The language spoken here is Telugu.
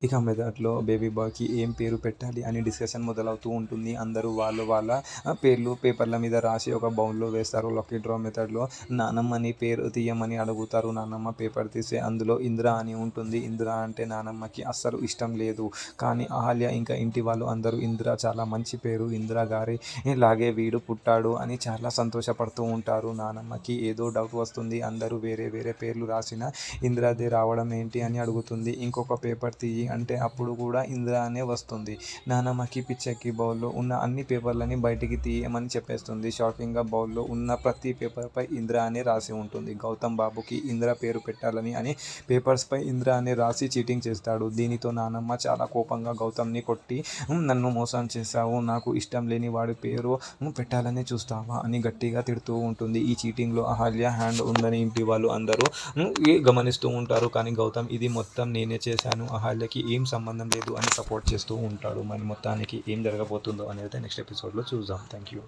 ఇక మెదట్లో బేబీ బాయ్‌కి ఏం పేరు పెట్టాలి అని డిస్కషన్ మొదలవుతూ ఉంటుంది. అందరూ వాళ్ళ పేర్లు పేపర్ల మీద రాసి ఒక బౌల్‌లో వేస్తారు. లక్కీ డ్రా మెథడ్‌లో నానమ్మని పేరు తీయమని అడుగుతారు. నానమ్మ పేపర్ తీస్తే అందులో ఇంద్ర అని ఉంటుంది. ఇంద్ర అంటే నానమ్మకి అస్సలు ఇష్టం లేదు. కానీ అహల్య ఇంకా ఇంటి వాళ్ళు అందరూ ఇంద్ర చాలా మంచి పేరు. ఇంద్ర గారి లాగే వీడు పుట్టాడు అని చాలా సంతోషపడుతూ ఉంటారు. నానమ్మకి ఏదో డౌట్ వస్తుంది. అందరూ వేరే వేరే పేర్లు రాసినా ఇంద్రదే రావడం ఏంటి అని అడుగుతుంది. ఇంకొక పేపర్ తీయి అంటే అప్పుడు కూడా ఇంద్ర అనే వస్తుంది. నానమ్మకి పిచ్చెక్కి బౌల్‌లో ఉన్న అన్ని పేపర్లని బయటికి తీయమని చెప్పేస్తుంది. షాకింగ్‌గా బౌల్‌లో ఉన్న ప్రతి పేపర్‌పై ఇంద్ర అని రాసి ఉంటుంది. గౌతమ్ బాబుకి ఇంద్ర పేరు పెట్టాలని అని పేపర్స్‌పై ఇంద్ర అని రాసి చీటింగ్ చేస్తాడు. దీనితో నానమ్మ చాలా కోపంగా గౌతమ్‌ని కొట్టి నన్ను మోసం చేశావు. నాకు ఇష్టం లేని వాడి పేరు పెట్టాలని చూస్తావా అని గట్టిగా తిడుతూ ఉంటుంది. ఈ చీటింగ్‌లో అహల్య హ్యాండ్ ఉందని ఇంటి వాళ్ళు అందరూ గమనిస్తూ ఉంటారు. కానీ గౌతమ్ ఇది మొత్తం నేనే చేశాను. అహల్యకి ఏం సంబంధం లేదు అని సపోర్ట్ చేస్తూ ఉంటాడు. మరి మొత్తానికి ఏం జరగబోతుందో అనేది నెక్స్ట్ ఎపిసోడ్‌లో చూద్దాం. Thank you.